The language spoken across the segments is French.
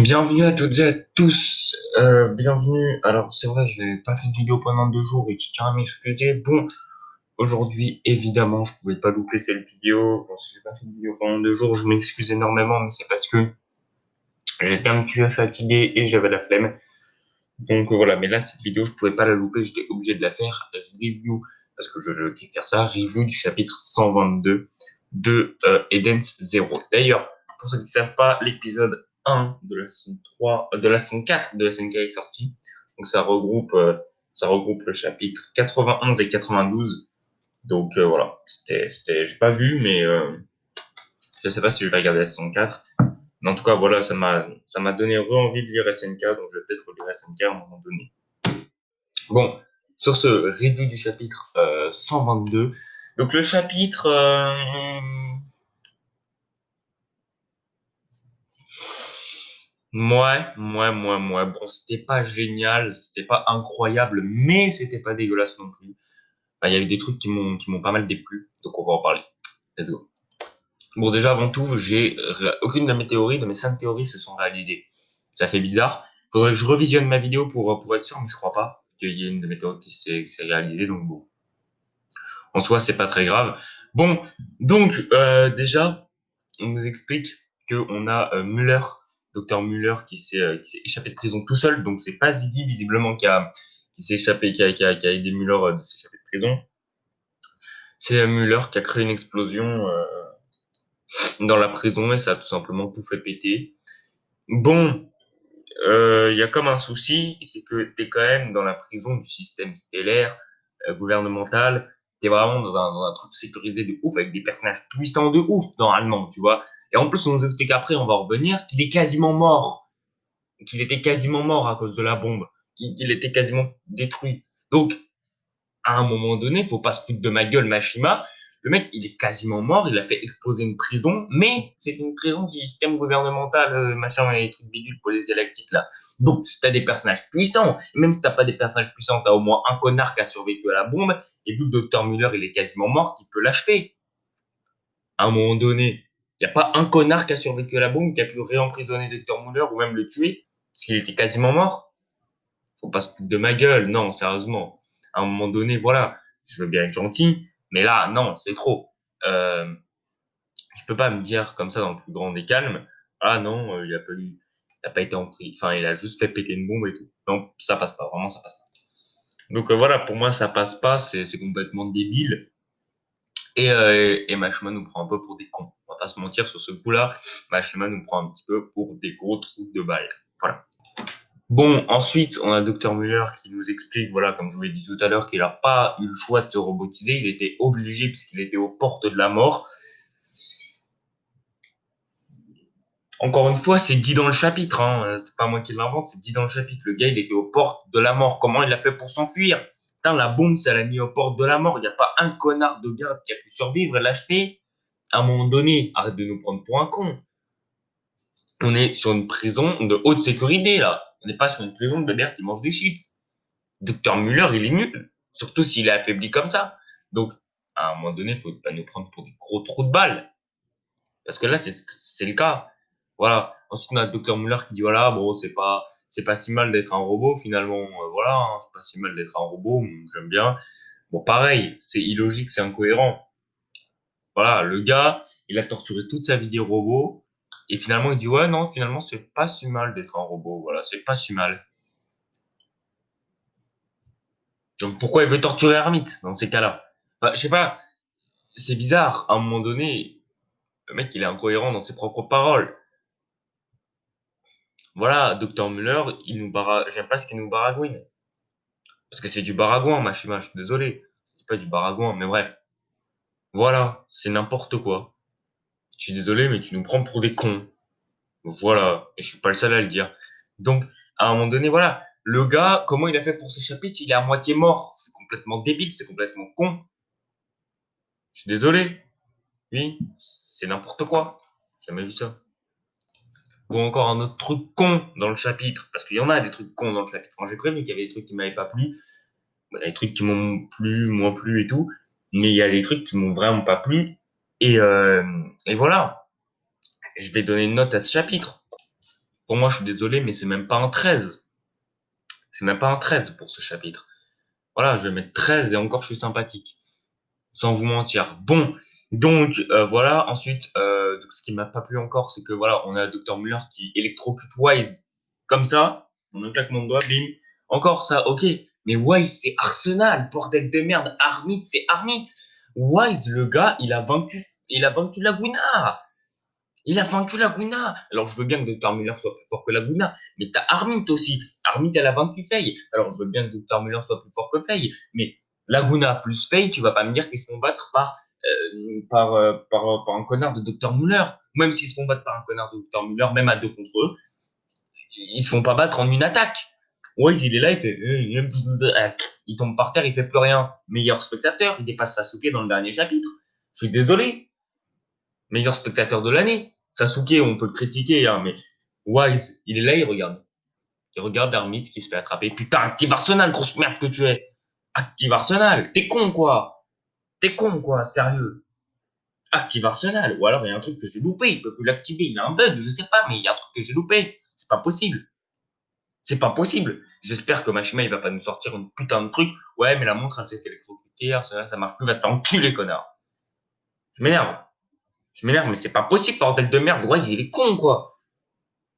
Bienvenue à toutes et à tous, bienvenue. Alors c'est vrai, je n'ai pas fait de vidéo pendant 2 jours et je tiens à m'excuser. Bon, aujourd'hui, évidemment, je pouvais pas louper cette vidéo. Bon, si j'ai pas fait de vidéo pendant 2 jours, je m'excuse énormément, mais c'est parce que j'étais un petit peu fatigué et j'avais la flemme. Donc voilà, mais là, cette vidéo, je pouvais pas la louper, j'étais obligé de la faire. Review, parce que je kiffe faire ça, review du chapitre 122 de Eden's Zero. D'ailleurs, pour ceux qui ne savent pas, l'épisode 1 de la saison 3, de la saison 4 de la SNK est sorti. Donc ça regroupe le chapitre 91 et 92. Donc voilà, j'ai pas vu, mais je sais pas si je vais regarder la saison 4. Mais en tout cas, voilà, ça m'a donné envie de lire SNK, donc je vais peut-être lire SNK à un moment donné. Bon, sur ce review du chapitre 122. Donc le chapitre, moi. Bon, c'était pas génial, c'était pas incroyable, mais c'était pas dégueulasse non plus. Enfin, il y avait des trucs qui m'ont pas mal déplu, donc on va en parler. Let's go. Bon, déjà, avant tout, aucune de mes 5 théories se sont réalisées. Ça fait bizarre. Faudrait que je revisionne ma vidéo pour être sûr, mais je crois pas qu'il y ait une de mes théories qui s'est réalisée, donc bon. En soi, c'est pas très grave. Bon, donc, déjà, on nous explique qu'on a Muller, docteur Muller, qui s'est échappé de prison tout seul. Donc, c'est pas Ziggy, visiblement, qui s'est échappé, qui a aidé Muller de s'échapper de prison. C'est Muller qui a créé une explosion dans la prison et ça a tout simplement tout fait péter. Bon, il y a comme un souci, c'est que t'es quand même dans la prison du système stellaire, gouvernemental. T'es vraiment dans un truc sécurisé de ouf, avec des personnages puissants de ouf, normalement, tu vois. Et en plus, on nous explique après, on va revenir, qu'il est quasiment mort. Qu'il était quasiment mort à cause de la bombe. Qu'il était quasiment détruit. Donc, à un moment donné, faut pas se foutre de ma gueule, Mashima. Le mec, il est quasiment mort, il a fait exploser une prison, mais c'est une prison du système gouvernemental, machin, les trucs bidules, police galactique, là. Donc, si t'as des personnages puissants, et même si t'as pas des personnages puissants, t'as au moins un connard qui a survécu à la bombe, et vu que Dr. Muller, il est quasiment mort, qui peut l'achever. À un moment donné, il n'y a pas un connard qui a survécu à la bombe, qui a pu réemprisonner Dr. Muller, ou même le tuer, parce qu'il était quasiment mort. Faut pas se foutre de ma gueule, non, sérieusement. À un moment donné, voilà, je veux bien être gentil, mais là, non, c'est trop. Euh, je peux pas me dire comme ça dans le plus grand des calmes, ah non, il a pas été en prison, enfin, il a juste fait péter une bombe et tout. Non, ça passe pas, vraiment, ça passe pas. Donc voilà, pour moi, ça passe pas, c'est complètement débile. Et Machima nous prend un peu pour des cons. On va pas se mentir sur ce coup-là. Machima nous prend un petit peu pour des gros trous de balles. Voilà. Bon, ensuite, on a Dr. Muller qui nous explique, voilà, comme je vous l'ai dit tout à l'heure, qu'il n'a pas eu le choix de se robotiser. Il était obligé puisqu'il était aux portes de la mort. Encore une fois, c'est dit dans le chapitre, hein. C'est pas moi qui l'invente, c'est dit dans le chapitre. Le gars, il était aux portes de la mort. Comment il a fait pour s'enfuir? Putain, la bombe, ça l'a mis aux portes de la mort. Il n'y a pas un connard de garde qui a pu survivre et l'acheter. À un moment donné, arrête de nous prendre pour un con. On est sur une prison de haute sécurité, là. On n'est pas sur une prison de merde qui mange des chips. Docteur Muller, il est nul. Surtout s'il est affaibli comme ça. Donc, à un moment donné, il faut pas nous prendre pour des gros trous de balles. Parce que là, c'est le cas. Voilà. Ensuite, on a Docteur Muller qui dit, voilà, bon, c'est pas si mal d'être un robot, finalement. Voilà, hein, c'est pas si mal d'être un robot. J'aime bien. Bon, pareil, c'est illogique, c'est incohérent. Voilà, le gars, il a torturé toute sa vie des robots. Et finalement, il dit, ouais, non, finalement, c'est pas si mal d'être un robot. Voilà, c'est pas si mal. Donc, pourquoi il veut torturer Hermite dans ces cas-là? Enfin, je sais pas, c'est bizarre. À un moment donné, le mec, il est incohérent dans ses propres paroles. Voilà, Docteur Muller, j'aime pas ce qu'il nous baragouine. Parce que c'est du baragouin, Machima, je suis désolé. C'est pas du baragouin, mais bref. Voilà, c'est n'importe quoi. Je suis désolé, mais tu nous prends pour des cons. Voilà, et je suis pas le seul à le dire. Donc, à un moment donné, voilà, le gars, comment il a fait pour s'échapper s'il est à moitié mort? C'est complètement débile, c'est complètement con. Je suis désolé. Oui, c'est n'importe quoi. J'ai jamais vu ça. Ou encore un autre truc con dans le chapitre, parce qu'il y en a des trucs cons dans le chapitre. Quand j'ai prévenu qu'il y avait des trucs qui m'avaient pas plu, il y a des trucs qui m'ont plu, moins plu et tout, mais il y a des trucs qui m'ont vraiment pas plu. Et voilà, je vais donner une note à ce chapitre. Pour moi, je suis désolé, mais c'est même pas un 13. C'est même pas un 13 pour ce chapitre. Voilà, je vais mettre 13 et encore je suis sympathique. Sans vous mentir. Bon, donc voilà. Ensuite, donc, ce qui m'a pas plu encore, c'est que voilà, on a Dr Muller qui électrocute Wise comme ça, en un claquement de doigts, bim. Encore ça, ok. Mais Wise, c'est Arsenal, bordel de merde. Armit, c'est Armit. Wise, le gars, il a vaincu Laguna. Il a vaincu Laguna. Alors, je veux bien que Dr Muller soit plus fort que Laguna, mais t'as Armit aussi. Armit, elle a vaincu Faye. Alors, je veux bien que Dr Muller soit plus fort que Faye, mais Laguna plus Faye, tu vas pas me dire qu'ils se font battre par un connard de Dr Muller. Même s'ils se font battre par un connard de Dr Muller, même à deux contre eux, ils se font pas battre en une attaque. Ouais, il est là, il tombe par terre, il fait plus rien. Meilleur spectateur, il dépasse Sasuke dans le dernier chapitre. Je suis désolé. Meilleur spectateur de l'année. Sasuke, on peut le critiquer, hein, mais Wise, il est là, il regarde. Il regarde Armit qui se fait attraper. Putain, active Arsenal, grosse merde que tu es. Active Arsenal, t'es con, quoi. T'es con, quoi, sérieux. Active Arsenal. Ou alors, il y a un truc que j'ai loupé, il peut plus l'activer. Il a un bug, je sais pas, mais il y a un truc que j'ai loupé. C'est pas possible. C'est pas possible. J'espère que Machima, il va pas nous sortir une putain de truc. Ouais, mais la montre, elle s'est électrocutée, Arsenal, ça marche plus, va t'enculer, connard. Je m'énerve. Je m'énerve, mais c'est pas possible, bordel de merde. Ouais, il est con, quoi.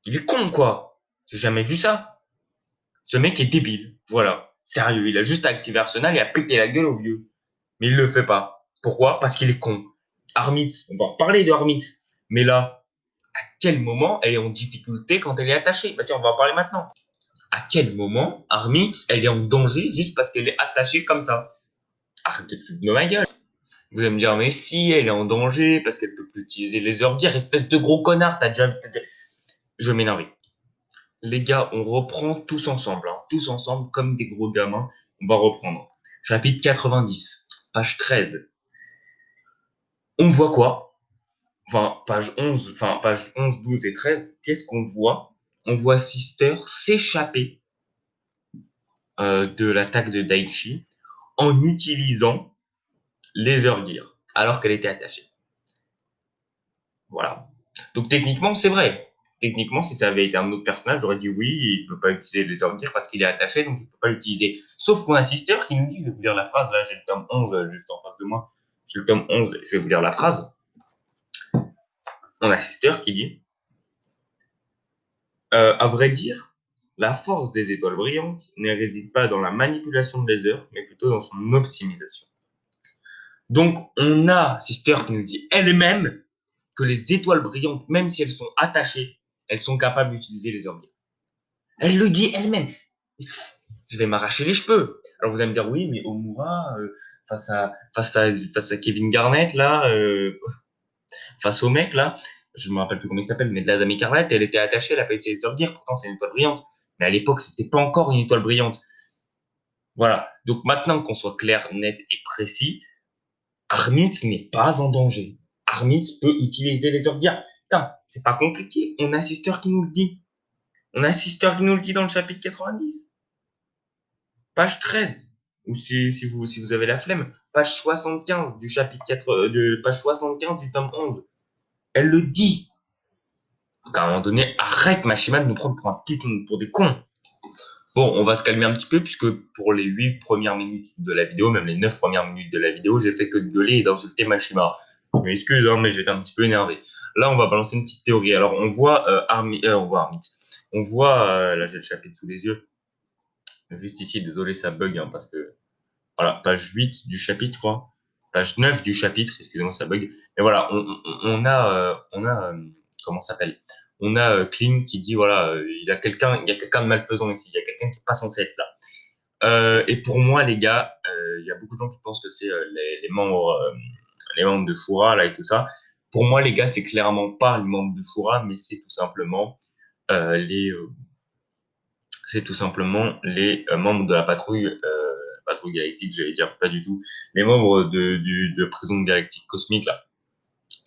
Il est con, quoi. J'ai jamais vu ça. Ce mec est débile. Voilà. Sérieux, il a juste activé Arsenal et a pété la gueule au vieux. Mais il le fait pas. Pourquoi? Parce qu'il est con. Armitz, on va reparler de Armitz. Mais là, à quel moment elle est en difficulté quand elle est attachée? Bah tiens, on va en parler maintenant. À quel moment Armitz, elle est en danger juste parce qu'elle est attachée comme ça? Arrête de te foutre de ma gueule. Vous allez me dire, mais si, elle est en danger parce qu'elle peut plus utiliser les heures dire, espèce de gros connard, Je vais m'énerver. Les gars, on reprend tous ensemble, hein, tous ensemble, comme des gros gamins. On va reprendre. Chapitre 90, page 13. On voit quoi? Page 11, 12 et 13. Qu'est-ce qu'on voit? On voit Sister s'échapper de l'attaque de Daichi en utilisant les Gear, alors qu'elle était attachée. Voilà. Donc techniquement, c'est vrai. Techniquement, si ça avait été un autre personnage, j'aurais dit oui, il peut pas utiliser les Gear parce qu'il est attaché, donc il peut pas l'utiliser. Sauf qu'on a Sister qui nous dit, je vais vous lire la phrase, là j'ai le tome 11 juste en face de moi. J'ai le tome 11, je vais vous lire la phrase. On a Sister qui dit, à vrai dire, la force des étoiles brillantes ne réside pas dans la manipulation de laser, mais plutôt dans son optimisation. Donc, on a Sister qui nous dit elle-même que les étoiles brillantes, même si elles sont attachées, elles sont capables d'utiliser les organes. Elle le dit elle-même. Je vais m'arracher les cheveux. Alors vous allez me dire oui, mais Omura face à Kevin Garnett là, face au mec là, je me rappelle plus comment il s'appelle, mais de la Dame Écarlate, elle était attachée, elle a pas essayé de sortir, pourtant c'est une étoile brillante. Mais à l'époque, c'était pas encore une étoile brillante. Voilà. Donc maintenant qu'on soit clair, net et précis, Armitz n'est pas en danger. Armitz peut utiliser les organes. Putain, c'est pas compliqué. On a Sister qui nous le dit. On a Sister qui nous le dit dans le chapitre 90. Page 13. Ou si vous avez la flemme, page 75 du chapitre 4, page 75 du tome 11. Elle le dit. Donc à un moment donné, arrête Machima de nous prendre pour des cons. Bon, on va se calmer un petit peu puisque pour les 8 premières minutes de la vidéo, même les 9 premières minutes de la vidéo, j'ai fait que de gueuler et d'insulter Machima. Je m'excuse, hein, mais j'étais un petit peu énervé. Là, on va balancer une petite théorie. Alors, on voit Armit. On voit, là j'ai le chapitre sous les yeux. Juste ici, désolé, ça bug, hein, parce que voilà, page 8 du chapitre, je crois. Page 9 du chapitre, excusez-moi, ça bug. Mais voilà, comment ça s'appelle? On a Clean qui dit, voilà, il y a quelqu'un de malfaisant ici, il y a quelqu'un qui est pas censé être là. Et pour moi, les gars, il y a beaucoup de gens qui pensent que c'est les membres de Shura, là, et tout ça. Pour moi, les gars, c'est clairement pas les membres de Shura, mais c'est tout simplement euh, les, euh, membres de la patrouille galactique, j'allais dire, pas du tout. Les membres de prison galactique cosmique, là.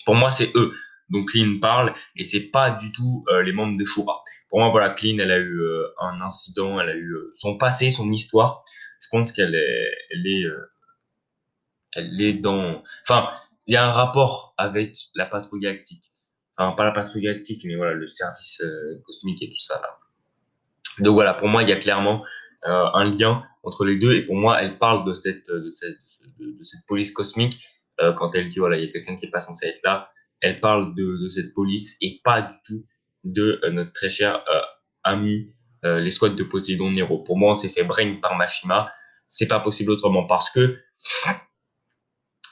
Pour moi, c'est eux. Donc, Clean parle, et c'est pas du tout les membres de Shura. Pour moi, voilà, Clean, elle a eu un incident, elle a eu son passé, son histoire. Je pense elle est dans... Enfin, il y a un rapport avec la patrouille galactique. enfin, pas la patrouille galactique, mais voilà, le service cosmique et tout ça, là. Donc voilà, pour moi, il y a clairement un lien entre les deux, et pour moi, elle parle de cette police cosmique quand elle dit voilà, il y a quelqu'un qui est pas censé être là. Elle parle de cette police et pas du tout de notre très cher ami l'escouade de Poséidon Nero. Pour moi, on s'est fait brain par Mashima. C'est pas possible autrement parce que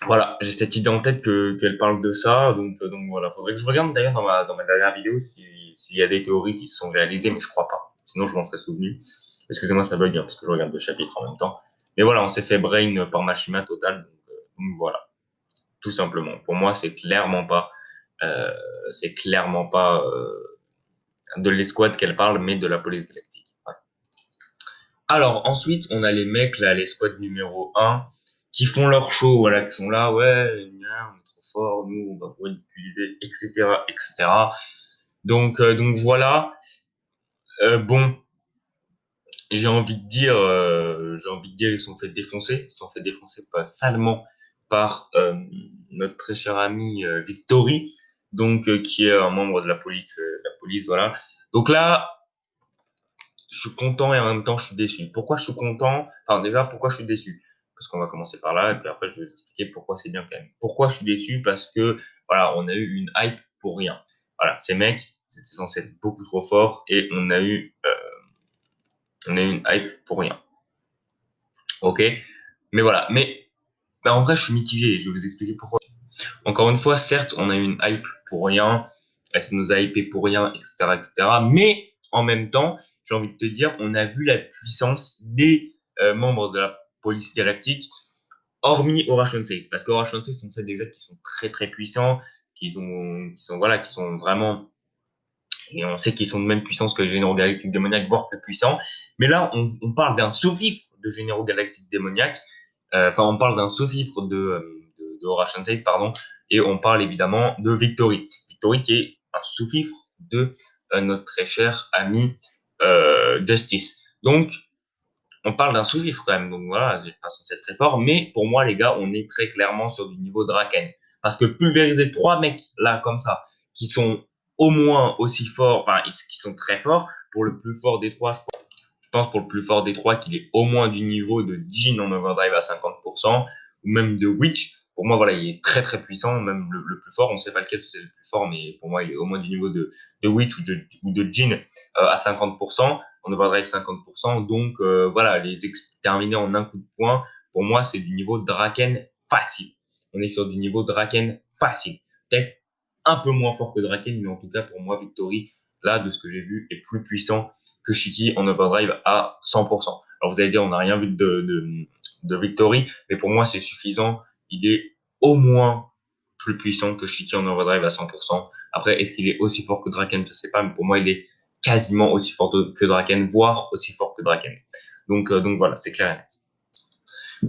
voilà, j'ai cette idée en tête qu'elle parle de ça, donc voilà. Faudrait que je regarde d'ailleurs dans ma dernière vidéo s'il y a des théories qui se sont réalisées, mais je crois pas. Sinon, je m'en serais souvenu. Excusez-moi, ça bug, hein, parce que je regarde deux chapitres en même temps. Mais voilà, on s'est fait brain par Mashima total, donc voilà, tout simplement. Pour moi, euh, c'est clairement pas de l'escouade qu'elle parle, mais de la police galactique. Voilà. Alors ensuite, on a les mecs là, l'escouade numéro un, qui font leur show, voilà, qui sont là, ouais, on est trop fort, nous, on va vous ridiculiser, etc., etc. Donc voilà. Bon, j'ai envie de dire, ils se sont fait défoncer. Ils se sont fait défoncer pas salement par notre très cher ami Victory, qui est un membre de la police, voilà. Donc là, je suis content et en même temps je suis déçu. Pourquoi je suis content? Enfin déjà, pourquoi je suis déçu? Parce qu'on va commencer par là et puis après je vais vous expliquer pourquoi c'est bien quand même. Pourquoi je suis déçu? Parce que voilà, on a eu une hype pour rien. Voilà, ces mecs, c'était censé être beaucoup trop forts et on a eu une hype pour rien. Ok? Mais voilà. Mais ben, en vrai, je suis mitigé. Je vais vous expliquer pourquoi. Encore une fois, certes, on a eu une hype pour rien. Elle nous a hypé pour rien, etc., etc. Mais en même temps, j'ai envie de te dire, on a vu la puissance des membres de la police galactique, hormis Oration 6. Parce qu'Oration 6, on sait déjà qu'ils sont très très puissants, voilà, qu'ils sont vraiment, et on sait qu'ils sont de même puissance que les généraux galactiques démoniaques, voire plus puissants. Mais là, on parle d'un sous-fifre de généraux galactiques démoniaques. Enfin, on parle d'un sous-fifre de Oration 6, pardon, et on parle évidemment de Victory. Victory qui est un sous-fifre de notre très cher ami Justice. Donc, on parle d'un sous-fifre quand même, donc voilà, j'ai pas censé être très fort, mais pour moi, les gars, on est très clairement sur du niveau Draken. Parce que pulvériser trois mecs là, comme ça, qui sont au moins aussi forts, enfin, qui sont très forts, pour le plus fort des trois, je pense pour le plus fort des trois qu'il est au moins du niveau de Jin en overdrive à 50%, ou même de Witch. Pour moi, voilà, il est très très puissant, même le plus fort. On ne sait pas lequel c'est le plus fort, mais pour moi, il est au moins du niveau de Witch ou de Jin à 50%, en overdrive 50%. Donc voilà, les exterminer en un coup de poing, pour moi, c'est du niveau Draken facile. On est sur du niveau Draken facile. Peut-être un peu moins fort que Draken, mais en tout cas, pour moi, Victory, là, de ce que j'ai vu, est plus puissant que Shiki en overdrive à 100%. Alors vous allez dire, on n'a rien vu de Victory, mais pour moi, c'est suffisant. Il est au moins plus puissant que Shiki en overdrive à 100%. Après, est-ce qu'il est aussi fort que Draken? Je sais pas, mais pour moi, il est quasiment aussi fort que Draken, voire aussi fort que Draken. Donc voilà, c'est clair et net.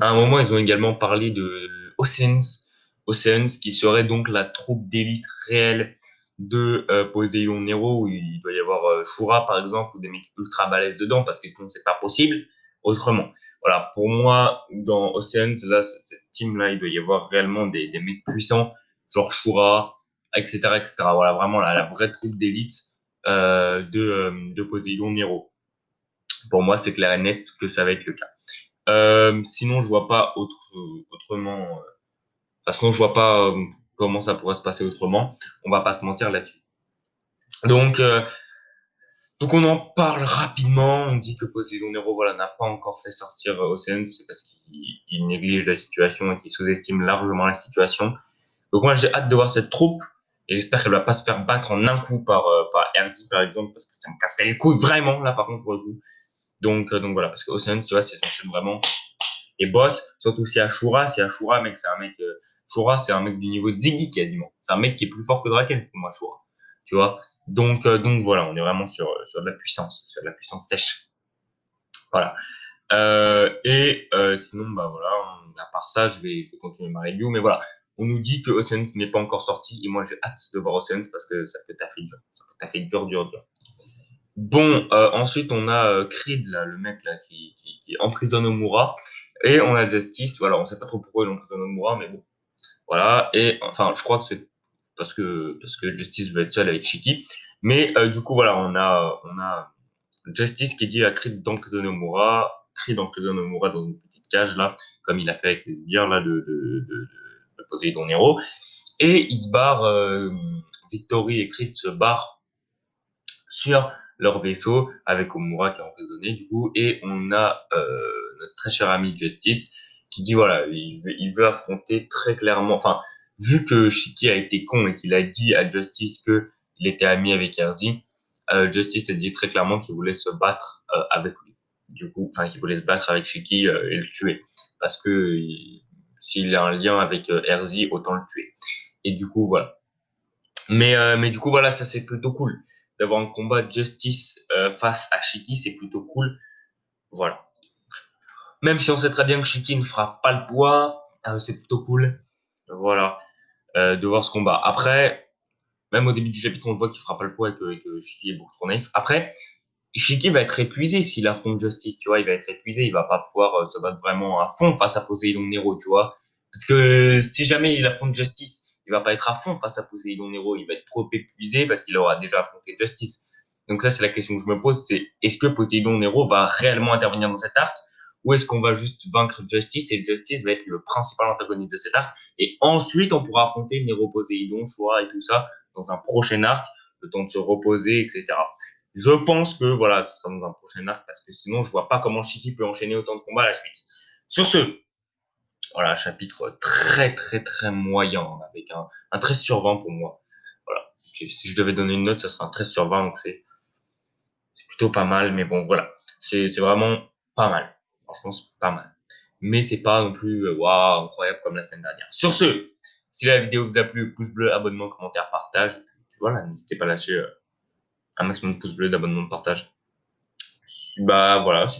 À un moment, ils ont également parlé de Oceans, Oceans qui serait donc la troupe d'élite réelle de Poséidon Nero, où il doit y avoir Shura par exemple, ou des mecs ultra balèzes dedans, parce que sinon c'est pas possible autrement. Voilà, pour moi, dans Oceans, là, cette team-là, il doit y avoir réellement des mecs puissants, genre Shura, etc., etc. Voilà, vraiment la vraie troupe d'élite de Poséidon Nero. Pour moi, c'est clair et net que ça va être le cas. Sinon, je vois pas autrement. Enfin, sinon, je vois pas comment ça pourrait se passer autrement. On va pas se mentir là-dessus. Donc, euh, donc on en parle rapidement. On dit que Poséidon Nero, voilà, n'a pas encore fait sortir Ocean, c'est parce qu'il néglige la situation et qu'il sous-estime largement la situation. Donc moi, j'ai hâte de voir cette troupe et j'espère qu'elle va pas se faire battre en un coup par Erzi par exemple, parce que ça me casserait les couilles vraiment là, par contre pour le coup. Donc voilà, parce que Ocean, tu vois, c'est censé vraiment et boss, surtout si Ashura, mec, c'est un mec, Shura, c'est un mec du niveau de Ziggy quasiment. C'est un mec qui est plus fort que Draken pour moi, Shura. Tu vois? Donc voilà, on est vraiment sur de la puissance sèche. Voilà. Sinon, bah voilà, à part ça, je vais continuer ma review, mais voilà. On nous dit que Oceans n'est pas encore sorti, et moi j'ai hâte de voir Oceans parce que ça peut taffer dur. Ça peut taffer dur, dur, dur. Bon, ensuite on a Creed là, le mec là qui emprisonne Omura, et on a Justice. Voilà, on sait pas trop pourquoi il emprisonne Omura, mais bon, voilà. Et enfin, je crois que c'est parce que Justice veut être seul avec Shiki. Mais du coup, voilà, on a Justice qui dit à Creed d'emprisonner Omura, Creed d'emprisonner Omura dans une petite cage, là, comme il a fait avec les sbires, là, de Poséidon Nero. Et il se barre, Victory et Creed se barrent sur leur vaisseau avec Omura qui est emprisonné, du coup, et on a notre très cher ami Justice qui dit, voilà, il veut affronter très clairement, enfin, vu que Shiki a été con et qu'il a dit à Justice que il était ami avec Erzi, Justice a dit très clairement qu'il voulait se battre avec lui. Du coup, enfin, qu'il voulait se battre avec Shiki et le tuer. Parce que s'il a un lien avec Erzi, autant le tuer. Et du coup, voilà. Mais du coup, voilà, ça c'est plutôt cool. D'avoir un combat Justice face à Shiki, c'est plutôt cool. Voilà. Même si on sait très bien que Shiki ne fera pas le poids, c'est plutôt cool. Voilà. De voir ce combat. Après, même au début du chapitre, on voit qu'il fera pas le poids et que Shiki est beaucoup trop nice. Après, Shiki va être épuisé s'il affronte Justice, tu vois, il va être épuisé, il va pas pouvoir se battre vraiment à fond face à Poséidon Nero, tu vois. Parce que si jamais il affronte Justice, il va pas être à fond face à Poséidon Nero, il va être trop épuisé parce qu'il aura déjà affronté Justice. Donc ça, c'est la question que je me pose, c'est est-ce que Poséidon Nero va réellement intervenir dans cet arc ou est-ce qu'on va juste vaincre Justice et Justice va être le principal antagoniste de cet arc et ensuite on pourra affronter Nero Poséidon, Choix et tout ça dans un prochain arc, le temps de se reposer, etc. Je pense que voilà, ce sera dans un prochain arc parce que sinon, je vois pas comment Shiki peut enchaîner autant de combats à la suite. Sur ce, voilà, chapitre très très très moyen avec un 13 sur 20 pour moi. Voilà, si je devais donner une note, ça serait un 13 sur 20, donc c'est plutôt pas mal, mais bon, voilà, c'est vraiment pas mal. Franchement, c'est pas mal. Mais c'est pas non plus waouh, incroyable comme la semaine dernière. Sur ce, si la vidéo vous a plu, pouce bleu, abonnement, commentaire, partage. Et puis, voilà, n'hésitez pas à lâcher un maximum de pouces bleus, d'abonnements, de partage. Bah voilà,